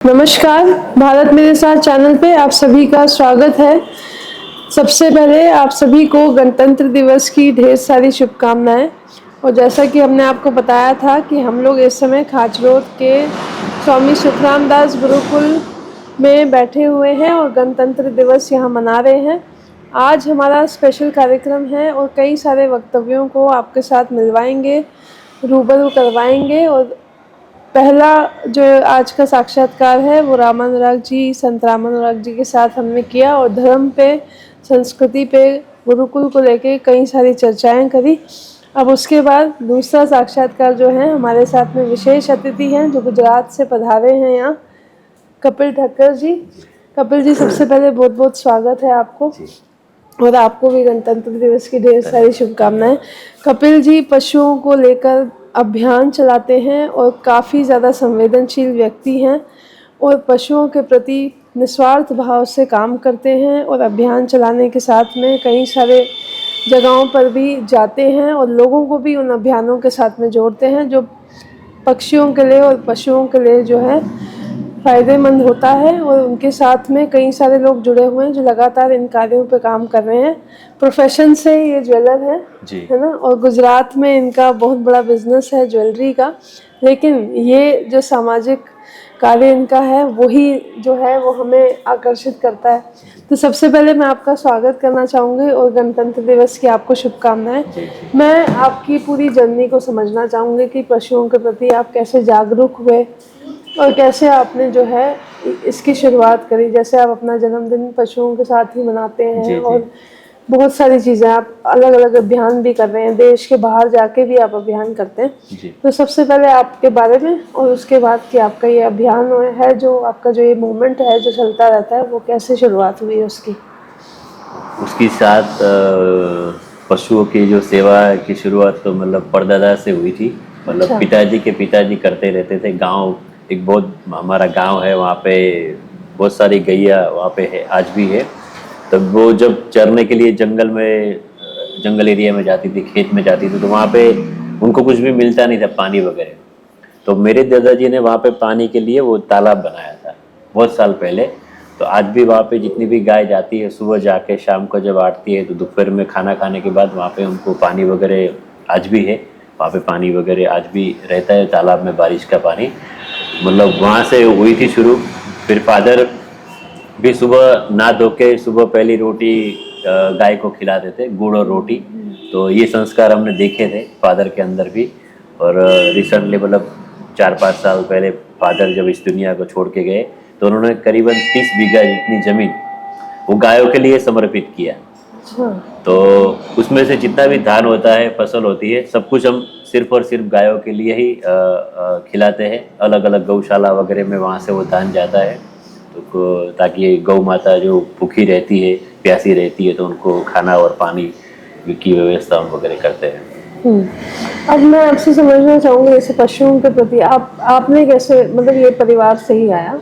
नमस्कार। भारत मेरे साथ चैनल पे आप सभी का स्वागत है। सबसे पहले आप सभी को गणतंत्र दिवस की ढेर सारी शुभकामनाएं। और जैसा कि हमने आपको बताया था कि हम लोग इस समय खाचरोद के स्वामी सुखराम दास गुरुकुल में बैठे हुए हैं और गणतंत्र दिवस यहाँ मना रहे हैं। आज हमारा स्पेशल कार्यक्रम है और कई सारे वक्तव्यों को आपके साथ मिलवाएंगे, रूबरू करवाएंगे। और पहला जो आज का साक्षात्कार है वो रामानुराग जी, संत रामानुराग जी के साथ हमने किया और धर्म पे, संस्कृति पे, गुरुकुल को लेके कई सारी चर्चाएं करी। अब उसके बाद दूसरा साक्षात्कार जो है, हमारे साथ में विशेष अतिथि हैं जो गुजरात से पधारे हैं यहाँ, कपिल ठक्कर जी। कपिल जी, सबसे पहले बहुत बहुत स्वागत है आपको और आपको भी गणतंत्र दिवस की ढेर सारी शुभकामनाएं। कपिल जी पशुओं को लेकर अभियान चलाते हैं और काफ़ी ज़्यादा संवेदनशील व्यक्ति हैं और पशुओं के प्रति निस्वार्थ भाव से काम करते हैं और अभियान चलाने के साथ में कई सारे जगहों पर भी जाते हैं और लोगों को भी उन अभियानों के साथ में जोड़ते हैं जो पक्षियों के लिए और पशुओं के लिए जो है फ़ायदेमंद होता है। और उनके साथ में कई सारे लोग जुड़े हुए हैं जो लगातार इन कार्यों पे काम कर रहे हैं। प्रोफेशन से ये ज्वेलर है ना, और गुजरात में इनका बहुत बड़ा बिजनेस है ज्वेलरी का। लेकिन ये जो सामाजिक कार्य इनका है वही जो है वो हमें आकर्षित करता है। तो सबसे पहले मैं आपका स्वागत करना चाहूँगी और गणतंत्र दिवस की आपको शुभकामनाएं। मैं आपकी पूरी जर्नी को समझना चाहूँगी कि पशुओं के प्रति आप कैसे जागरूक हुए और कैसे आपने जो है इसकी शुरुआत करी। जैसे आप अपना जन्मदिन पशुओं के साथ ही मनाते हैं और बहुत सारी चीज़ें आप अलग अलग अभियान भी कर रहे हैं, देश के बाहर जाके भी आप अभियान करते हैं। तो सबसे पहले आपके बारे में और उसके बाद कि आपका ये अभियान है, जो आपका जो ये मूवमेंट है जो चलता रहता है, वो कैसे शुरुआत हुई उसकी। उसके साथ पशुओं की जो सेवा की शुरुआत तो मतलब परदादा से हुई थी। मतलब पिताजी के पिताजी करते रहते थे। गांव एक बहुत हमारा गांव है, वहाँ पे बहुत सारी गैया वहाँ पे है, आज भी है। तो वो जब चरने के लिए जंगल एरिया में जाती थी, खेत में जाती थी, तो वहाँ पे उनको कुछ भी मिलता नहीं था, पानी वगैरह। तो मेरे दादाजी ने वहाँ पे पानी के लिए वो तालाब बनाया था बहुत साल पहले। तो आज भी वहाँ पे जितनी भी गाय जाती है, सुबह जाके शाम को जब आटती है, तो दोपहर में खाना खाने के बाद वहाँ पे उनको पानी वगैरह आज भी है। वहाँ पे पानी वगैरह आज भी रहता है तालाब में, बारिश का पानी। मतलब वहाँ से हुई थी शुरू। फिर फादर भी सुबह नहा धो के सुबह पहली रोटी गाय को खिलाते थे, गुड़ और रोटी। तो ये संस्कार हमने देखे थे फादर के अंदर भी। और रिसेंटली मतलब 4-5 साल पहले फादर जब इस दुनिया को छोड़ के गए, तो उन्होंने करीबन 30 बीघा जितनी ज़मीन वो गायों के लिए समर्पित किया। तो उसमें से जितना भी धान होता है, फसल होती है, सब कुछ हम सिर्फ और सिर्फ गायों के लिए ही खिलाते हैं। अलग अलग गौशाला वगैरह में वहाँ से वो धान जाता है, तो ताकि गौ माता जो भूखी रहती है, प्यासी रहती है, तो उनको खाना और पानी की व्यवस्था वगैरह करते हैं। अब मैं आपसे समझना चाहूँगी, जैसे पशुओं के प्रति आपने कैसे, मतलब ये परिवार से ही आया,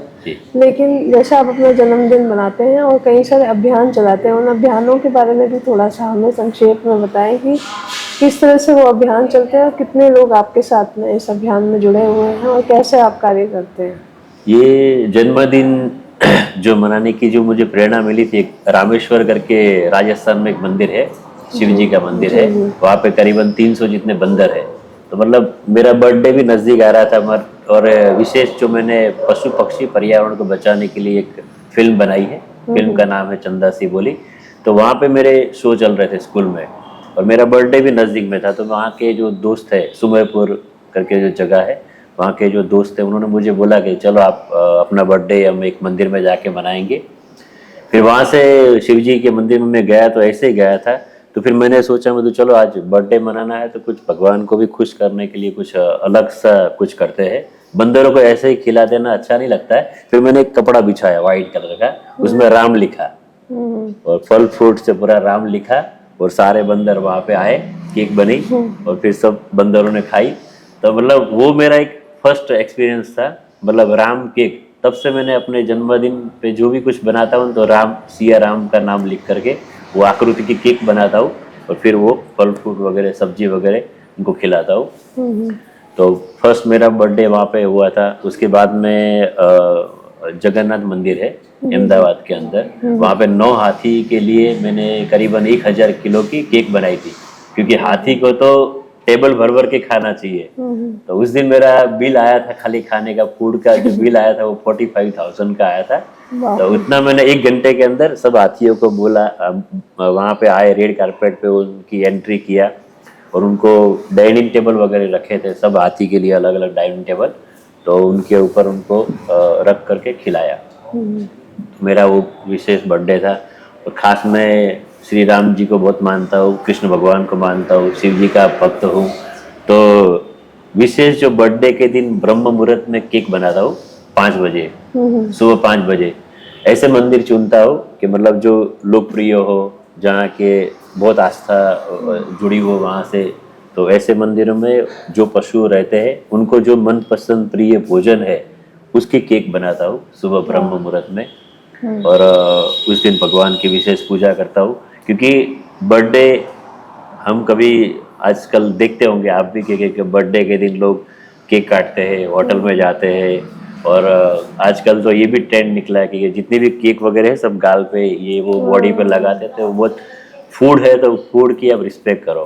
लेकिन जैसे आप अपना जन्मदिन मनाते हैं और कई सारे अभियान चलाते हैं, उन अभियानों के बारे में भी थोड़ा सा हमें संक्षेप में बताएं कि किस तरह से वो अभियान चलते हैं और कितने लोग आपके साथ में इस अभियान में जुड़े हुए हैं और कैसे आप कार्य करते हैं। ये जन्मदिन जो मनाने की जो मुझे प्रेरणा मिली थी, रामेश्वर करके राजस्थान में एक मंदिर है, शिव जी का मंदिर है। वहाँ पे करीबन 300 जितने बंदर है। तो मतलब मेरा बर्थडे भी नज़दीक आ रहा था, और विशेष जो मैंने पशु पक्षी पर्यावरण को बचाने के लिए एक फिल्म बनाई है। फिल्म का नाम है चंदा सी बोली। तो वहाँ पे मेरे शो चल रहे थे स्कूल में और मेरा बर्थडे भी नज़दीक में था। तो वहाँ के जो दोस्त है, सुमेरपुर करके जो जगह है, वहाँ के जो दोस्त हैं, उन्होंने मुझे बोला कि चलो आप अपना बर्थडे हम एक मंदिर में जाके मनाएंगे। फिर वहाँ से शिव जी के मंदिर में मैं गया, तो ऐसे ही गया था। तो फिर मैंने सोचा मैं तो चलो आज बर्थडे मनाना है तो कुछ भगवान को भी खुश करने के लिए कुछ अलग सा कुछ करते हैं। बंदरों को ऐसे ही खिला देना अच्छा नहीं लगता है। फिर मैंने एक कपड़ा बिछाया वाइट कलर का, उसमें राम लिखा और फल फ्रूट से पूरा राम लिखा, और सारे बंदर वहाँ पे आए, केक बनी और फिर सब बंदरों ने खाई। तो मतलब वो मेरा एक फर्स्ट एक्सपीरियंस था, मतलब राम केक। तब से मैंने अपने जन्मदिन पे जो भी कुछ बनाता हूँ तो राम, सिया राम का नाम लिख करके वो आकृति की केक बनाता हूँ और फिर वो फल फ्रूट वगैरह सब्जी वगैरह उनको खिलाता हूँ। तो फर्स्ट मेरा बर्थडे वहाँ पे हुआ था। उसके बाद में जगन्नाथ मंदिर है अहमदाबाद के अंदर, वहाँ पे 9 हाथी के लिए मैंने करीबन 1000 किलो की केक बनाई थी, क्योंकि हाथी को तो टेबल भर भर के खाना चाहिए। तो उस दिन मेरा बिल आया था, खाली खाने का फूड का जो बिल आया था वो 45,000 का आया था। तो उतना मैंने 1 घंटे के अंदर सब हाथियों को बोला, वहाँ पे आए, रेड कारपेट पे उनकी एंट्री किया और उनको डाइनिंग टेबल वगैरह रखे थे, सब हाथी के लिए अलग अलग डाइनिंग टेबल, तो उनके ऊपर उनको रख करके खिलाया। मेरा वो विशेष बर्थडे था। और खास मैं श्री राम जी को बहुत मानता हूँ, कृष्ण भगवान को मानता हूँ, शिव जी का भक्त हूँ। तो विशेष जो बर्थडे के दिन ब्रह्म मुहूर्त में केक बनाता हूँ 5 बजे, सुबह 5 बजे। ऐसे मंदिर चुनता हूँ कि मतलब जो लोकप्रिय हो, जहाँ के बहुत आस्था जुड़ी हो वहाँ से। तो ऐसे मंदिरों में जो पशु रहते हैं उनको जो मनपसंद प्रिय भोजन है उसकी केक बनाता हूँ सुबह ब्रह्म मुहूर्त में। और उस दिन भगवान की विशेष पूजा करता हूँ, क्योंकि बर्थडे हम कभी आजकल देखते होंगे आप भी कि बर्थडे के दिन लोग केक काटते हैं, होटल में जाते हैं। और आजकल तो ये भी ट्रेंड निकला है कि ये जितने भी केक वगैरह है सब गाल पे ये वो बॉडी पे लगाते थे। वो बहुत फूड है, तो फूड की आप रिस्पेक्ट करो,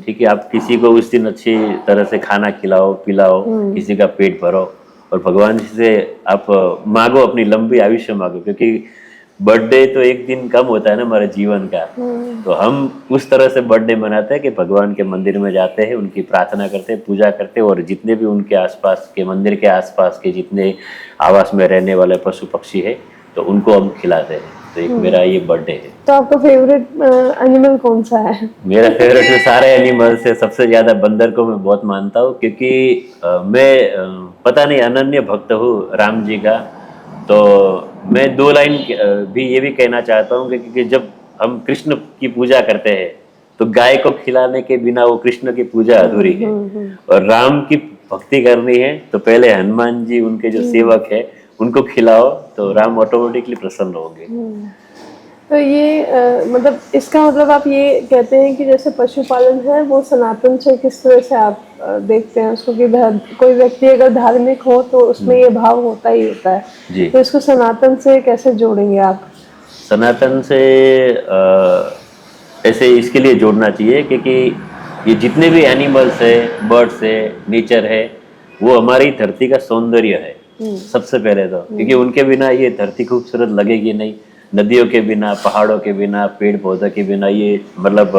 ठीक है। आप किसी को उस दिन अच्छी तरह से खाना खिलाओ पिलाओ, किसी का पेट भरो, और भगवान जी से आप मांगो, अपनी लंबी आयुष्य मांगो, क्योंकि बर्थडे तो एक दिन कम होता है ना हमारे जीवन का। तो हम उस तरह से बर्थडे मनाते हैं कि भगवान के मंदिर में जाते हैं, उनकी प्रार्थना करते हैं, पूजा करते हैं, और जितने भी उनके आसपास के मंदिर के आसपास के जितने आवास में रहने वाले पशु पक्षी है तो उनको हम खिलाते हैं। तो एक मेरा ये बर्थडे है। तो आपका फेवरेट एनिमल कौन सा है? मेरा फेवरेट तो सारे एनिमल से सबसे ज्यादा बंदर को मैं बहुत मानता हूँ, क्योंकि मैं पता नहीं अनन्य भक्त हूँ राम जी का। तो मैं 2 लाइन भी ये भी कहना चाहता हूँ कि जब हम कृष्ण की पूजा करते हैं तो गाय को खिलाने के बिना वो कृष्ण की पूजा अधूरी है। और राम की भक्ति करनी है तो पहले हनुमान जी उनके जो सेवक है उनको खिलाओ, तो राम ऑटोमेटिकली प्रसन्न होंगे। तो ये मतलब इसका मतलब आप ये कहते हैं कि जैसे पशुपालन है वो सनातन से किस तरह से आप देखते हैं उसको, कि कोई व्यक्ति अगर धार्मिक हो तो उसमें ये भाव होता ही होता है जी। तो इसको सनातन से कैसे जोड़ेंगे आप? सनातन से ऐसे इसके लिए जोड़ना चाहिए क्योंकि ये जितने भी एनिमल्स है, बर्ड्स है, नेचर है, वो हमारी धरती का सौंदर्य है सबसे पहले तो, क्योंकि उनके बिना ये धरती खूबसूरत लगेगी नहीं। नदियों के बिना, पहाड़ों के बिना, पेड़ पौधों के बिना ये मतलब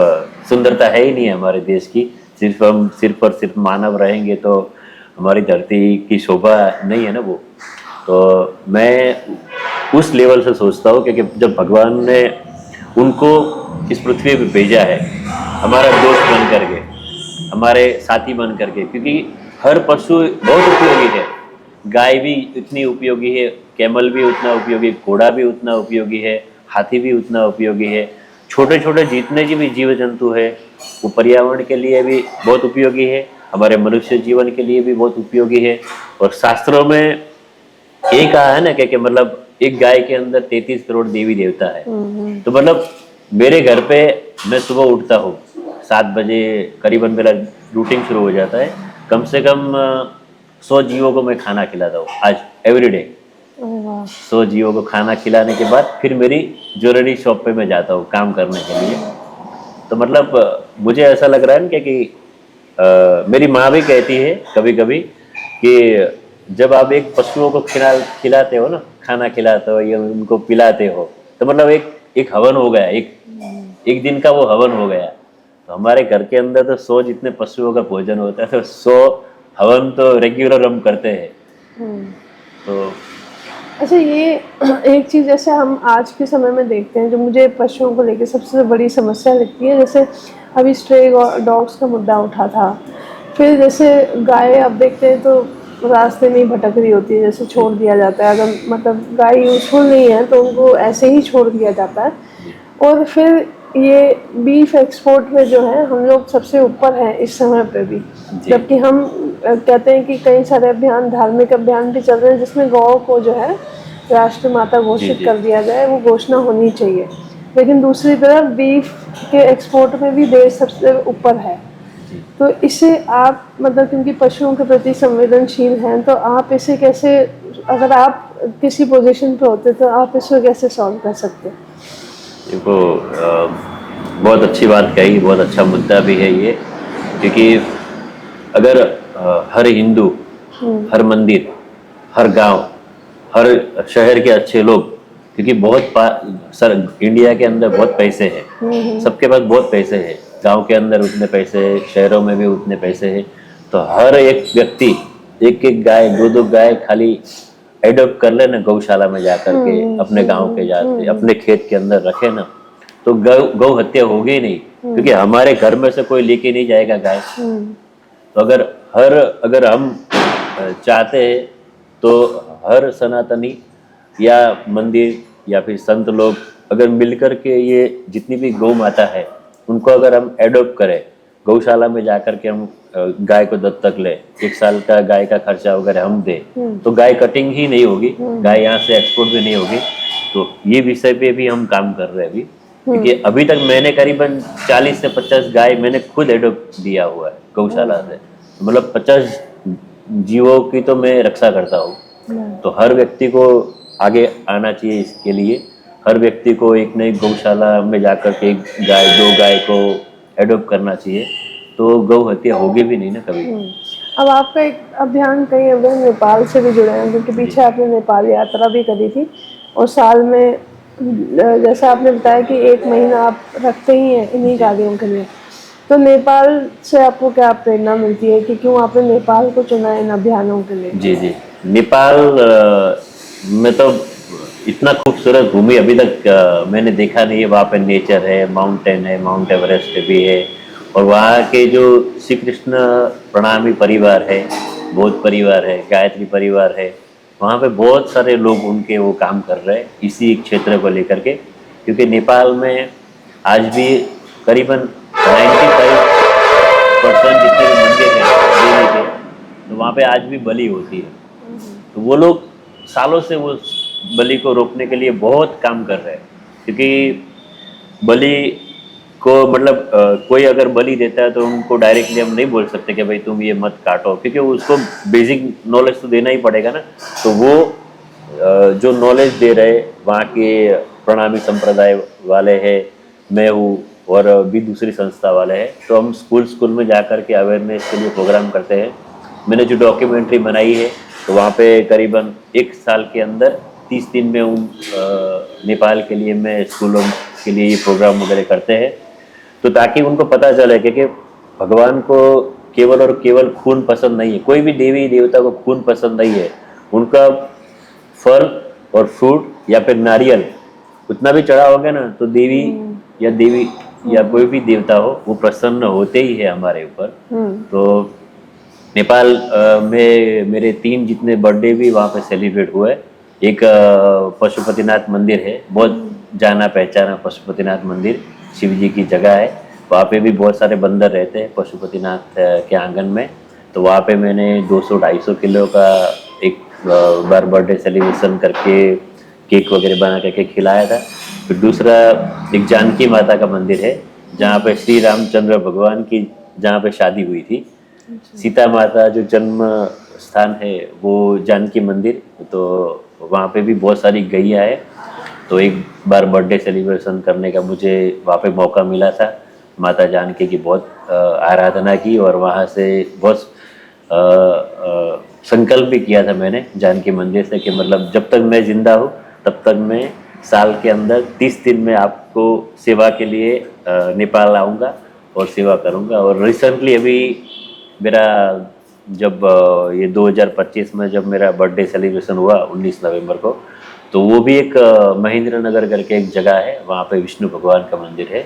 सुंदरता है ही नहीं है हमारे देश की। सिर्फ हम सिर्फ और सिर्फ मानव रहेंगे तो हमारी धरती की शोभा नहीं है ना वो। तो मैं उस लेवल से सोचता हूँ क्योंकि जब भगवान ने उनको इस पृथ्वी पे भेजा है हमारा दोस्त बन करके, हमारे साथी बन करके, क्योंकि हर पशु बहुत उपयोगी है। गाय भी इतनी उपयोगी है, कैमल भी उतना उपयोगी, घोड़ा भी उतना उपयोगी है, हाथी भी उतना उपयोगी है। छोटे छोटे जितने भी जीव जंतु है वो पर्यावरण के लिए भी बहुत उपयोगी है, हमारे मनुष्य जीवन के लिए भी बहुत उपयोगी है। और शास्त्रों में ये कहा है ना कि मतलब एक गाय के अंदर 33 करोड़ देवी देवता है। तो मतलब मेरे घर पे मैं सुबह उठता हूँ 7 बजे करीबन, मेरा रूटीन शुरू हो जाता है। कम से कम 100 जीवों को मैं खाना खिलाता हूँ आज एवरीडे। 100 जीवों को खाना खिलाने के बाद फिर मेरी ज्वेलरी शॉप पे मैं जाता हूँ काम करने के लिए। तो मतलब मुझे ऐसा लग रहा है ना कि मेरी माँ भी कहती है कभी कभी कि जब आप एक पशुओं को खिलाते हो ना, खाना खिलाते हो या उनको पिलाते हो, तो मतलब एक हवन हो गया, एक दिन का वो हवन हो गया। तो हमारे घर के अंदर तो 100 जितने पशुओं का भोजन होता है तो 100 हवन तो रेगुलर हम करते हैं। तो अच्छा, ये एक चीज़ जैसे हम आज के समय में देखते हैं जो मुझे पशुओं को लेकर सबसे बड़ी समस्या लगती है, जैसे अभी स्ट्रे डॉग्स का मुद्दा उठा था। फिर जैसे गाय अब देखते हैं तो रास्ते में ही भटक रही होती है, जैसे छोड़ दिया जाता है। अगर मतलब गाय यूजफुल नहीं है तो उनको ऐसे ही छोड़ दिया जाता है। और फिर ये बीफ एक्सपोर्ट में जो है हम लोग सबसे ऊपर हैं इस समय पे भी, जबकि हम कहते हैं कि कई सारे अभियान, धार्मिक अभियान भी चल रहे हैं जिसमें गौ को जो है राष्ट्र माता घोषित कर दिया जाए, वो घोषणा होनी चाहिए। लेकिन दूसरी तरफ बीफ के एक्सपोर्ट में भी देश सबसे ऊपर है। तो इसे आप मतलब क्योंकि पशुओं के प्रति संवेदनशील हैं तो आप इसे कैसे, अगर आप किसी पोजीशन पे होते तो आप इसको कैसे सॉल्व कर सकते? देखो बहुत अच्छी बात कही, बहुत अच्छा मुद्दा भी है ये, क्योंकि अगर हर हिंदू, हर मंदिर, हर गांव, हर शहर के अच्छे लोग, क्योंकि सर इंडिया के अंदर बहुत पैसे हैं, सबके पास बहुत पैसे हैं, गांव के अंदर उतने पैसे हैं, शहरों में भी उतने पैसे हैं, तो हर एक व्यक्ति एक एक गाय, दो दो गाय खाली एडॉप्ट कर ले ना, गौशाला में जाकर के अपने गांव के जाते, अपने खेत के अंदर रखे ना, तो गौ हत्या होगी नहीं, क्योंकि हमारे घर में से कोई लेके नहीं जाएगा गाय। तो अगर हम चाहते हैं तो हर सनातनी या मंदिर या फिर संत लोग अगर मिलकर के ये जितनी भी गौ माता है उनको अगर हम एडॉप्ट करें, गौशाला में जाकर के हम गाय को दत्तक ले, 1 साल का गाय का खर्चा वगैरह हम दे, तो गाय कटिंग ही नहीं होगी, गाय यहाँ से एक्सपोर्ट भी नहीं होगी। तो ये विषय पे भी हम काम कर रहे हैं अभी, क्योंकि अभी तक मैंने करीबन 40 से 50 गाय मैंने खुद एडॉप्ट दिया हुआ है गौशाला से, मतलब 50 जीवों की तो मैं रक्षा करता हूँ। तो हर व्यक्ति को आगे आना चाहिए इसके लिए, हर व्यक्ति को एक नई गौशाला में जाकर के एक गाय, 2 गाय को एडॉप्ट करना चाहिए, तो गौ हत्या होगी भी नहीं ना कभी। अब आपका एक अभियान कहीं अगर नेपाल से भी जुड़े हैं, क्योंकि पीछे आपने नेपाल यात्रा भी करी थी, और साल में जैसा आपने बताया कि 1 महीना आप रखते ही हैं इन्हीं कार्यों के लिए, तो नेपाल से आपको क्या प्रेरणा मिलती है कि क्यों आपने नेपाल को चुना इन अभियानों के लिए? जी जी, नेपाल में तो इतना खूबसूरत भूमि अभी तक मैंने देखा नहीं है। वहाँ पे नेचर है, माउंटेन है, माउंट एवरेस्ट भी है, और वहाँ के जो श्री कृष्ण प्रणामी परिवार है, बौद्ध परिवार है, गायत्री परिवार है, वहाँ पे बहुत सारे लोग उनके वो काम कर रहे हैं इसी क्षेत्र को लेकर के, क्योंकि नेपाल में आज भी करीबन 95% जितने भी मंदिर हैं देवी के, तो वहाँ पे आज भी बलि होती है। तो वो लोग सालों से वो बलि को रोकने के लिए बहुत काम कर रहे हैं, क्योंकि बलि को मतलब कोई अगर बलि देता है तो उनको डायरेक्टली हम नहीं बोल सकते कि भाई तुम ये मत काटो, क्योंकि उसको बेसिक नॉलेज तो देना ही पड़ेगा ना। तो वो जो नॉलेज दे रहे वहाँ के प्रणामी संप्रदाय वाले हैं, मैं हूँ, और भी दूसरी संस्था वाले हैं, तो हम स्कूल में जाकर के अवेयरनेस के लिए प्रोग्राम करते हैं। मैंने जो डॉक्यूमेंट्री बनाई है, तो वहाँ पे करीबन 1 साल के अंदर 30 दिन में नेपाल के लिए मैं स्कूलों के लिए ये प्रोग्राम वगैरह करते हैं, तो ताकि उनको पता चले कि भगवान को केवल और केवल खून पसंद नहीं है, कोई भी देवी देवता को खून पसंद नहीं है, उनका फल और फ्रूट या फिर नारियल उतना भी चढ़ाओगे ना, तो देवी या कोई भी देवता हो वो प्रसन्न होते ही है हमारे ऊपर। तो नेपाल में मेरे 3 जितने बर्थडे भी वहाँ पे सेलिब्रेट हुए। एक पशुपतिनाथ मंदिर है, बहुत जाना पहचाना पशुपतिनाथ मंदिर, शिव जी की जगह है, वहाँ पे भी बहुत सारे बंदर रहते हैं पशुपतिनाथ के आंगन में। तो वहाँ पे मैंने 200-250 किलो का एक बार बर्थडे सेलिब्रेशन करके केक वगैरह बना करके खिलाया था। फिर दूसरा एक जानकी माता का मंदिर है, जहाँ पे श्री रामचंद्र भगवान की जहाँ पे शादी हुई थी, सीता माता जो जन्म स्थान है वो जानकी मंदिर, तो वहाँ पे भी बहुत सारी गैया है। तो एक बार बर्थडे सेलिब्रेशन करने का मुझे वहाँ पे मौका मिला था, माता जानकी की बहुत आराधना की, और वहाँ से बहुत संकल्प भी किया था मैंने जानकी मंदिर से कि मतलब जब तक मैं जिंदा हूँ तब तक मैं साल के अंदर 30 दिन में आपको सेवा के लिए नेपाल आऊँगा और सेवा करूँगा। और रिसेंटली अभी मेरा जब ये 2025 में जब मेरा बर्थडे सेलिब्रेशन हुआ 19 नवंबर को, तो वो भी एक महेंद्र नगर करके एक जगह है, वहाँ पे विष्णु भगवान का मंदिर है,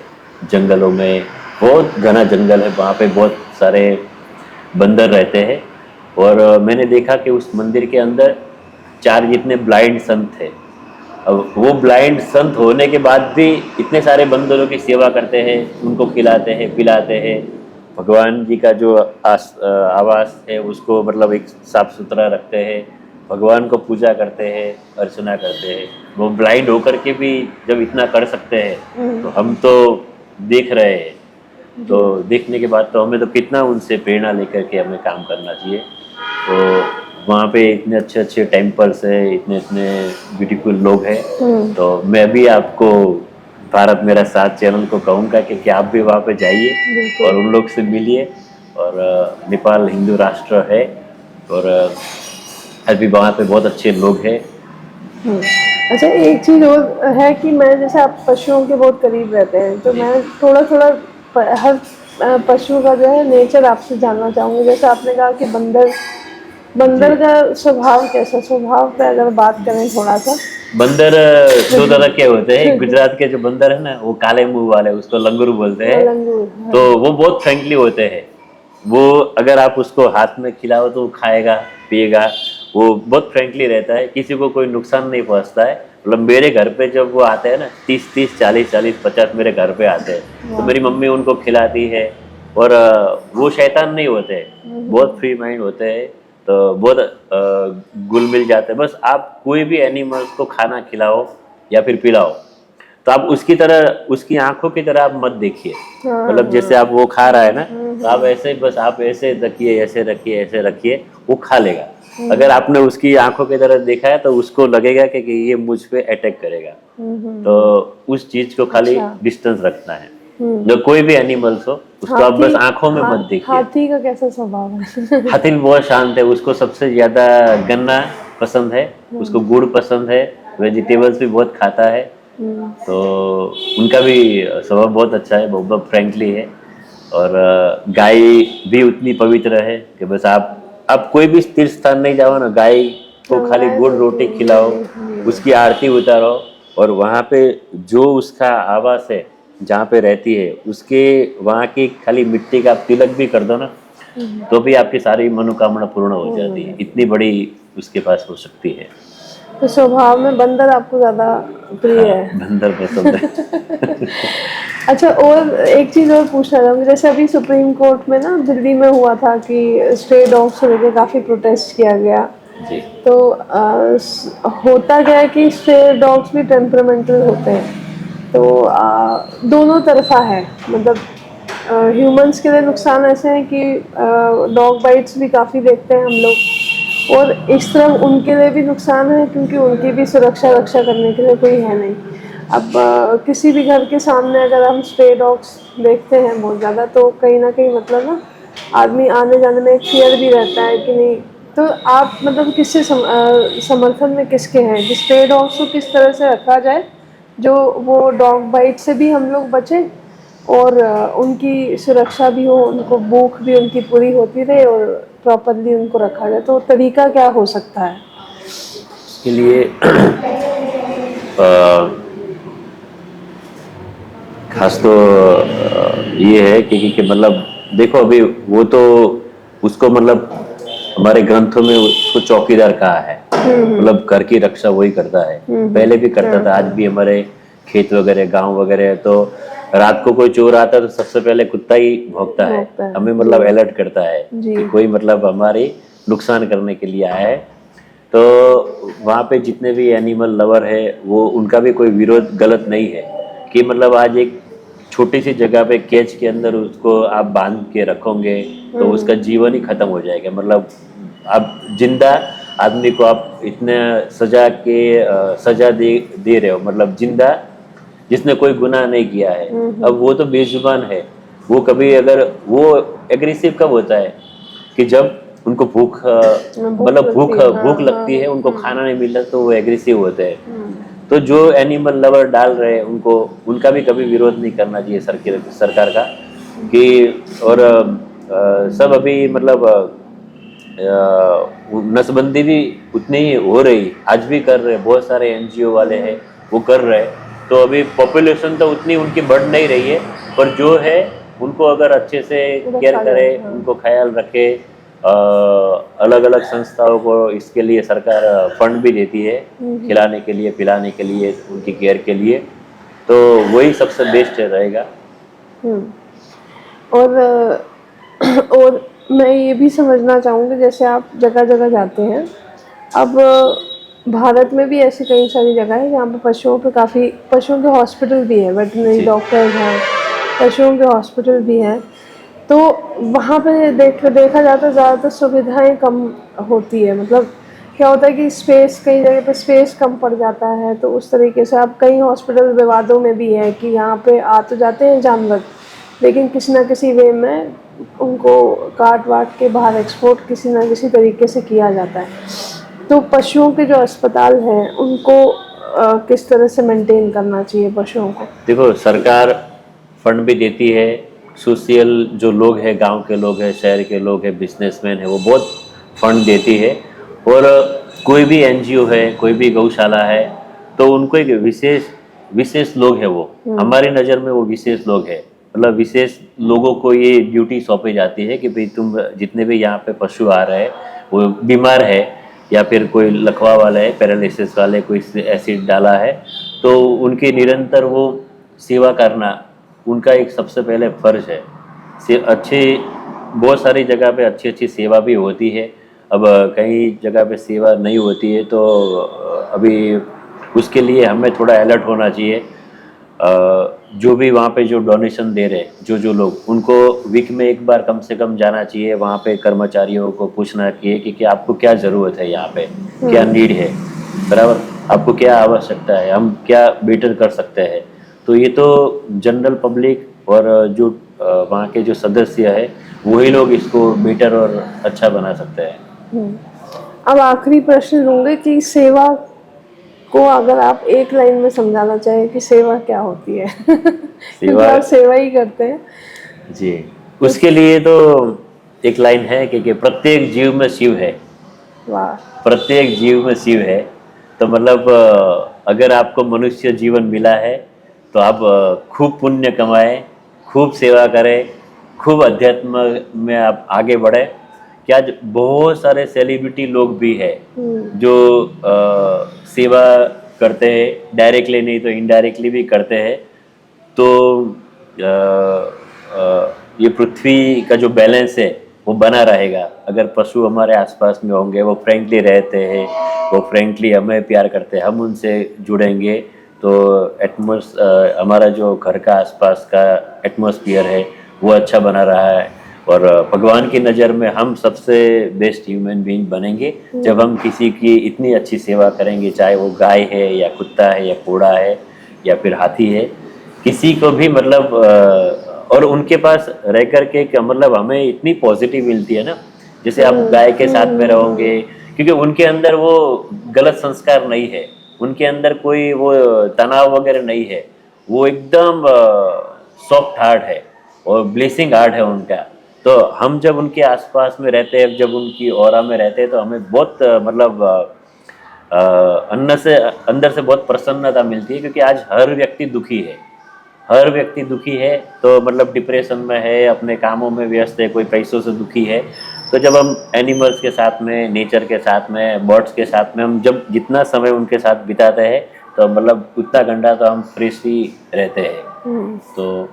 जंगलों में, बहुत घना जंगल है, वहाँ पे बहुत सारे बंदर रहते हैं। और मैंने देखा कि उस मंदिर के अंदर 4 जितने ब्लाइंड संत थे। अब वो ब्लाइंड संत होने के बाद भी इतने सारे बंदरों की सेवा करते हैं, उनको खिलाते हैं, पिलाते हैं, भगवान जी का जो आवास है उसको मतलब एक साफ सुथरा रखते हैं, भगवान को पूजा करते हैं, अर्चना करते हैं। वो ब्लाइंड होकर के भी जब इतना कर सकते हैं, तो हम तो देख रहे हैं, तो देखने के बाद तो हमें तो कितना उनसे प्रेरणा लेकर के हमें काम करना चाहिए। तो वहाँ पे इतने अच्छे अच्छे टेम्पल्स है, इतने इतने ब्यूटीफुल लोग हैं। तो मैं भी आपको भारत मेरा साथ चैनल को कहूँगा कि आप भी वहाँ पे जाइए और उन लोग से मिलिए। और नेपाल हिंदू राष्ट्र है और अभी वहाँ पे बहुत अच्छे लोग हैं। अच्छा, एक चीज़ और है कि मैं जैसे आप पशुओं के बहुत करीब रहते हैं, तो जी। मैं थोड़ा थोड़ा हर पशु का जो है नेचर आपसे जानना चाहूँगी। जैसे आपने कहा कि बंदर बंदर जी। का स्वभाव कैसा, स्वभाव पे अगर बात करें थोड़ा सा। बंदर दो तरह के होते हैं। गुजरात के जो बंदर है ना, वो काले मुंह वाले, उसको लंगूर बोलते हैं। लंगूर, तो हाँ। वो बहुत फ्रेंकली होते हैं। वो अगर आप उसको हाथ में खिलाओ तो वो खाएगा, पिएगा। वो बहुत फ्रेंकली रहता है, किसी को कोई नुकसान नहीं पहुंचता है। मतलब मेरे घर पे जब वो आते हैं ना, 30-30, 40-40, 50 मेरे घर पे आते हैं, तो मेरी मम्मी उनको खिलाती है। और वो शैतान नहीं होते, बहुत फ्री माइंड होते हैं। तो बहुत घुल मिल जाते हैं। बस आप कोई भी एनिमल्स को खाना खिलाओ या फिर पिलाओ, तो आप उसकी तरह, उसकी आंखों की तरह आप मत देखिए। मतलब जैसे आप वो खा रहा है ना, तो आप ऐसे बस आप ऐसे रखिए, ऐसे रखिए, ऐसे रखिए, वो खा लेगा। अगर आपने उसकी आंखों की तरह देखा है तो उसको लगेगा कि ये मुझ पे अटैक करेगा। तो उस चीज को खाली अच्छा। डिस्टेंस रखना है। जो कोई भी एनिमल्स हो, उसको आप बस आंखों में मत देखिए। हाथी का कैसा स्वभाव है? हाथी भी बहुत शांत है, उसको सबसे ज्यादा गन्ना पसंद है, उसको गुड़ पसंद है, वेजिटेबल्स भी बहुत खाता है। तो उनका भी स्वभाव बहुत अच्छा है, बहुत फ्रेंकली है। और गाय भी उतनी पवित्र है कि बस आप कोई भी तीर्थ स्थान नहीं जाओ ना, गाय को खाली गुड़ रोटी खिलाओ, उसकी आरती उतारो। और वहाँ पे जो उसका आवास है, जहाँ पे रहती है, उसके वहाँ की खाली मिट्टी का आप तिलक भी कर दो ना, तो भी आपकी सारी मनोकामना पूर्ण हो जाती है। इतनी बड़ी उसके पास हो सकती है। तो स्वभाव में बंदर आपको ज्यादा प्रिय हाँ, है? बंदर पसंद है। अच्छा, और एक चीज और पूछना चाहूँगी। जैसे अभी सुप्रीम कोर्ट में ना दिल्ली में हुआ था कि स्ट्रे डॉग्स को लेकर काफी प्रोटेस्ट किया गया। जी। तो होता क्या है कि स्ट्रे डॉग्स भी टेम्परामेंटल होते हैं। तो दोनों तरफा है, मतलब ह्यूमंस के लिए नुकसान ऐसे हैं कि डॉग बाइट्स भी काफ़ी देखते हैं हम लोग, और इस तरफ उनके लिए भी नुकसान है क्योंकि उनकी भी सुरक्षा रक्षा करने के लिए कोई है नहीं। अब किसी भी घर के सामने अगर हम स्ट्रे डॉग्स देखते हैं बहुत ज़्यादा, तो कहीं ना कहीं मतलब ना आदमी आने जाने में एक फियर भी रहता है कि नहीं। तो आप मतलब किससे समर्थन में किसके हैं कि स्ट्रे डॉग्स को किस तरह से रखा जाए जो वो डॉग बाइट से भी हम लोग बचें, और उनकी सुरक्षा भी हो, उनको भूख भी उनकी पूरी होती रहे, और प्रॉपरली उनको रखा जाए। तो तरीका क्या हो सकता है? इसके लिए खास तो ये है कि मतलब देखो, अभी वो तो उसको मतलब हमारे ग्रंथों में उसको चौकीदार कहा है। मतलब घर की रक्षा वही करता है, पहले भी करता था, आज भी। हमारे खेत वगैरह, गांव वगैरह, तो रात को कोई चोर आता है तो सबसे पहले कुत्ता ही भौंकता है, हमें मतलब अलर्ट करता है कि कोई मतलब हमारी नुकसान करने के लिए आया है। तो वहाँ पे जितने भी एनिमल लवर है, वो उनका भी कोई विरोध गलत नहीं है कि मतलब आज एक छोटी सी जगह पे केज के अंदर उसको आप बांध के रखोगे तो उसका जीवन ही खत्म हो जाएगा। मतलब आप जिंदा आदमी को आप इतने सजा दे रहे हो, मतलब जिंदा जिसने कोई गुनाह नहीं किया है। अब वो तो बेजुबान है, वो कभी अगर वो एग्रेसिव कब होता है कि जब उनको मतलब भूख लगती है, उनको खाना नहीं मिलता तो वो एग्रेसिव होते हैं। तो जो एनिमल लवर डाल रहे हैं उनको, उनका भी कभी विरोध नहीं करना चाहिए सरकार का कि। और सब अभी मतलब नसबंदी भी उतनी ही हो रही, आज भी कर रहे हैं, बहुत सारे एनजीओ वाले हैं वो कर रहे हैं। तो अभी पॉपुलेशन तो उतनी उनकी बढ़ नहीं रही है, पर जो है उनको अगर अच्छे से केयर करे, उनको ख्याल रखे। अलग अलग संस्थाओं को इसके लिए सरकार फंड भी देती है, खिलाने के लिए, पिलाने के लिए, उनकी केयर के लिए। तो वही सबसे बेस्ट रहेगा। और और मैं ये भी समझना चाहूँगी, जैसे आप जगह जगह जाते हैं, अब भारत में भी ऐसी कई सारी जगह है जहाँ पे पशुओं के हॉस्पिटल भी है, वेटरनरी डॉक्टर्स हैं, पशुओं के हॉस्पिटल भी हैं। तो वहाँ पे देखा जाता है ज़्यादातर सुविधाएं कम होती है, मतलब क्या होता है कि स्पेस, कई जगह पे स्पेस कम पड़ जाता है, तो उस तरीके से अब कई हॉस्पिटल विवादों में भी है कि यहाँ पे आ तो जाते हैं जानवर, लेकिन किसी ना किसी वे में उनको काट वाट के बाहर एक्सपोर्ट किसी ना किसी तरीके से किया जाता है। तो पशुओं के जो अस्पताल हैं उनको किस तरह से मेंटेन करना चाहिए पशुओं को? देखो, सरकार फंड भी देती है, सोशल जो लोग हैं, गांव के लोग हैं, शहर के लोग हैं, बिजनेसमैन है, वो बहुत फंड देती है। और कोई भी एनजीओ है, कोई भी गौशाला है, तो उनको एक विशेष विशेष लोग है, वो हमारी नज़र में वो विशेष लोग है। मतलब विशेष लोगों को ये ड्यूटी सौंपी जाती है कि भाई तुम जितने भी यहाँ पे पशु आ रहे हैं, वो बीमार है या फिर कोई लकवा वाला है, पैरालिसिस वाले, कोई एसिड डाला है, तो उनकी निरंतर वो सेवा करना उनका एक सबसे पहले फर्ज है। अच्छी बहुत सारी जगह पे अच्छी अच्छी सेवा भी होती है। अब कई जगह पे सेवा नहीं होती है, तो अभी उसके लिए हमें थोड़ा अलर्ट होना चाहिए। जो भी वहाँ पे जो डोनेशन दे रहे हैं, जो लोग, उनको वीक में एक बार कम से कम जाना चाहिए। वहाँ पे कर्मचारियों को पूछना चाहिए कि आपको क्या ज़रूरत है, यहाँ पे क्या नीड है, बराबर, आपको क्या आवश्यकता है, हम क्या बेटर कर सकते हैं। तो ये तो जनरल पब्लिक और जो वहाँ के जो सदस्य है, वही लोग इसको बेटर और अच्छा बना सकते हैं। अब आखिरी प्रश्न लूँगी कि सेवा को अगर आप एक लाइन में समझाना चाहें कि सेवा क्या होती है? क्योंकि आप सेवा ही करते हैं। जी, उसके लिए तो एक लाइन है कि प्रत्येक जीव में शिव है। वाह। प्रत्येक जीव में शिव है। तो मतलब अगर आपको मनुष्य जीवन मिला है, तो आप खूब पुण्य कमाएं, खूब सेवा करें, खूब अध्यात्म में आप आगे बढ़े। क्या बहुत सारे सेलिब्रिटी लोग भी हैं जो सेवा करते हैं, डायरेक्टली नहीं तो इनडायरेक्टली भी करते हैं। तो ये पृथ्वी का जो बैलेंस है वो बना रहेगा अगर पशु हमारे आसपास में होंगे, वो फ्रेंकली रहते हैं, वो फ्रेंकली हमें प्यार करते हैं, हम उनसे जुड़ेंगे, तो हमारा जो घर का आसपास का एटमॉस्फेयर है वो अच्छा बना रहा है। और भगवान की नज़र में हम सबसे बेस्ट ह्यूमन बीइंग बनेंगे जब हम किसी की इतनी अच्छी सेवा करेंगे, चाहे वो गाय है या कुत्ता है या घोड़ा है या फिर हाथी है, किसी को भी मतलब और उनके पास रह कर के मतलब हमें इतनी पॉजिटिव मिलती है ना। जैसे आप गाय के साथ में रहोगे, क्योंकि उनके अंदर वो गलत संस्कार नहीं है, उनके अंदर कोई वो तनाव वगैरह नहीं है, वो एकदम सॉफ्ट हार्ट है और ब्लेसिंग हार्ट है उनका। तो हम जब उनके आसपास में रहते हैं, जब उनकी ऑरा में रहते हैं, तो हमें बहुत मतलब अंदर से बहुत प्रसन्नता मिलती है। क्योंकि आज हर व्यक्ति दुखी है, हर व्यक्ति दुखी है, तो मतलब डिप्रेशन में है, अपने कामों में व्यस्त है, कोई पैसों से दुखी है। तो जब हम एनिमल्स के साथ में, नेचर के साथ में, बर्ड्स के साथ में हम जब जितना समय उनके साथ बिताते हैं, तो मतलब उतना घंटा तो हम फ्रेश ही रहते हैं। तो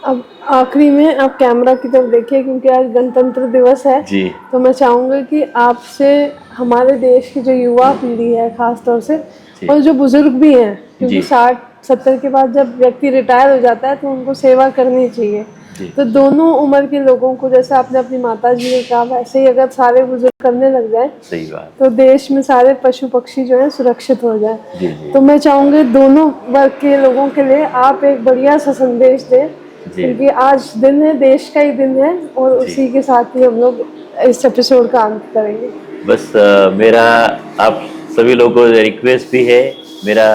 अब आखिरी में आप कैमरा की तरफ देखिए, क्योंकि आज गणतंत्र दिवस है जी, तो मैं चाहूँगी कि आपसे हमारे देश की जो युवा पीढ़ी है खास तौर से, और जो बुजुर्ग भी हैं, क्योंकि 60-70 के बाद जब व्यक्ति रिटायर हो जाता है तो उनको सेवा करनी चाहिए, तो दोनों उम्र के लोगों को, जैसे आपने अपनी माता जी ने कहा, वैसे ही अगर सारे बुजुर्ग करने लग जाए, सही बात, तो देश में सारे पशु पक्षी जो है सुरक्षित हो जाए। जी, जी। तो मैं चाहूँगी दोनों वर्ग के लोगों के लिए आप एक बढ़िया सा संदेश दें, क्योंकि आज दिन है, देश का ही दिन है, और उसी के साथ ही हम लोग इस एपिसोड का अंत करेंगे। बस मेरा आप सभी लोगों को रिक्वेस्ट भी है मेरा,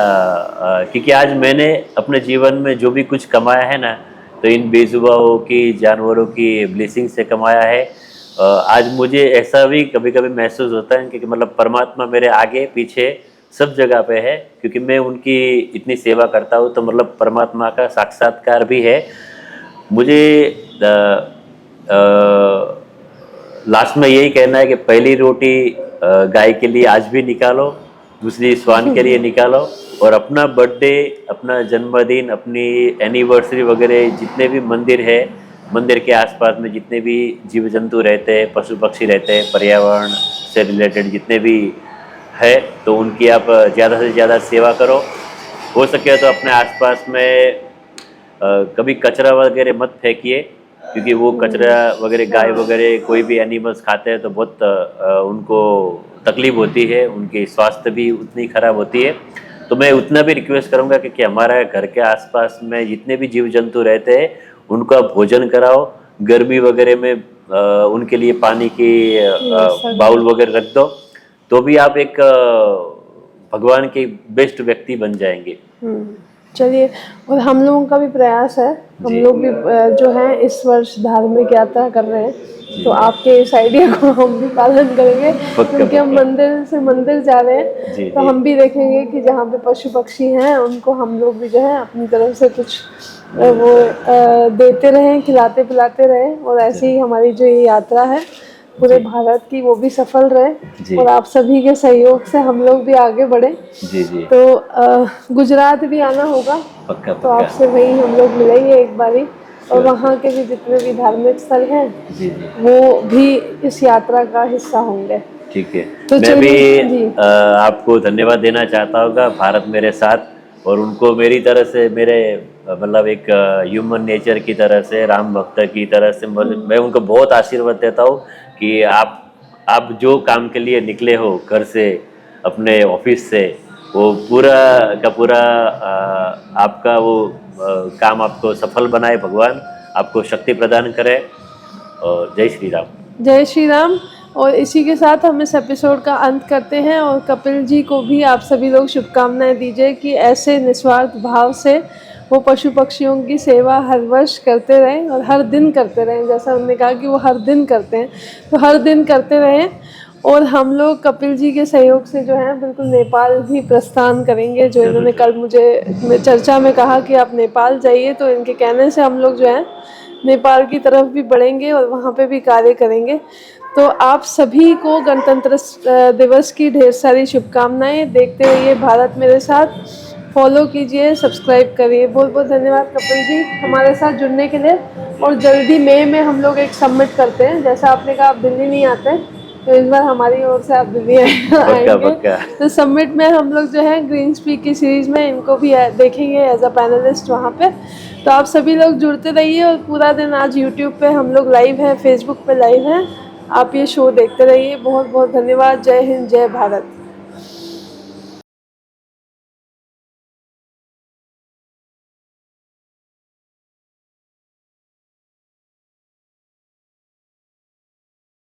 क्योंकि आज मैंने अपने जीवन में जो भी कुछ कमाया है ना, तो इन बेजुबाओं की, जानवरों की ब्लेसिंग से कमाया है। आज मुझे ऐसा भी कभी कभी महसूस होता है कि मतलब परमात्मा मेरे आगे पीछे सब जगह पे है, क्योंकि मैं उनकी इतनी सेवा करता हूँ, तो मतलब परमात्मा का साक्षात्कार भी है मुझे। लास्ट में यही कहना है कि पहली रोटी गाय के लिए आज भी निकालो, दूसरी स्वान के लिए निकालो, और अपना बर्थडे, अपना जन्मदिन, अपनी एनिवर्सरी वगैरह, जितने भी मंदिर है, मंदिर के आसपास में जितने भी जीव जंतु रहते हैं, पशु पक्षी रहते हैं, पर्यावरण से रिलेटेड जितने भी है, तो उनकी आप ज़्यादा से ज़्यादा सेवा करो। हो सके तो अपने आसपास में कभी कचरा वगैरह मत फेंकिए, क्योंकि वो कचरा वगैरह गाय वगैरह कोई भी एनिमल्स खाते हैं तो बहुत उनको तकलीफ होती है, उनकी स्वास्थ्य भी उतनी खराब होती है। तो मैं उतना भी रिक्वेस्ट करूँगा कि हमारे घर के आसपास में जितने भी जीव जंतु रहते हैं उनको आप भोजन कराओ, गर्मी वगैरह में उनके लिए पानी की बाउल वगैरह रख दो, तो भी आप एक भगवान के बेस्ट व्यक्ति बन जाएंगे। चलिए, और हम लोगों का भी प्रयास है, हम जी। लोग भी जो है इस वर्ष धार्मिक यात्रा कर रहे हैं, तो आपके इस आइडिया को हम भी पालन करेंगे, क्योंकि हम मंदिर से मंदिर जा रहे हैं। जी, तो जी। हम भी देखेंगे कि जहाँ पे पशु पक्षी हैं उनको हम लोग भी जो है अपनी तरफ से कुछ वो देते रहें, खिलाते पिलाते रहें, और ऐसे ही हमारी जो ये यात्रा है पूरे भारत की वो भी सफल रहे, और आप सभी के सहयोग से हम लोग भी आगे बढ़े। जी जी। तो गुजरात भी आना होगा, पक्का तो आपसे वहीं हम लोग मिलेंगे एक बारी, और वहाँ के भी जितने भी धार्मिक स्थल हैं जी जी वो भी इस यात्रा का हिस्सा होंगे। ठीक है। तो मैं भी जी आपको धन्यवाद देना चाहता हूँ, भारत मेरे साथ, और उनको मेरी तरह से, मेरे मतलब एक ह्यूमन नेचर की तरह से, राम भक्त की तरह से मैं उनको बहुत आशीर्वाद देता हूँ कि आप जो काम के लिए निकले हो घर से, अपने ऑफिस से, वो पूरा का पूरा आपका वो काम आपको सफल बनाए, भगवान आपको शक्ति प्रदान करे, और जय श्री राम। जय श्री राम। और इसी के साथ हम इस एपिसोड का अंत करते हैं, और कपिल जी को भी आप सभी लोग शुभकामनाएं दीजिए कि ऐसे निस्वार्थ भाव से वो पशु पक्षियों की सेवा हर वर्ष करते रहें और हर दिन करते रहें। जैसा उन्होंने कहा कि वो हर दिन करते हैं, तो हर दिन करते रहें। और हम लोग कपिल जी के सहयोग से जो है बिल्कुल नेपाल भी प्रस्थान करेंगे, जो इन्होंने कल मुझे चर्चा में कहा कि आप नेपाल जाइए, तो इनके कहने से हम लोग जो है नेपाल की तरफ भी बढ़ेंगे और वहाँ पे भी कार्य करेंगे। तो आप सभी को गणतंत्र दिवस की ढेर सारी शुभकामनाएं। देखते रहिए भारत मेरे साथ, फॉलो कीजिए, सब्सक्राइब करिए। बहुत बहुत धन्यवाद कपिल जी हमारे साथ जुड़ने के लिए। और जल्दी मई में हम लोग एक सबमिट करते हैं, जैसा आपने कहा आप दिल्ली नहीं आते, तो इस बार हमारी ओर से आप दिल्ली आएंगे। तो सबमिट में हम लोग जो है ग्रीन स्पीक की सीरीज में इनको भी देखेंगे एज अ पैनलिस्ट वहाँ पे। तो आप सभी लोग जुड़ते रहिए, और पूरा दिन आज यूट्यूब पे हम लोग लाइव हैं, फेसबुक पे लाइव हैं, आप ये शो देखते रहिए। बहुत बहुत धन्यवाद। जय हिंद, जय भारत।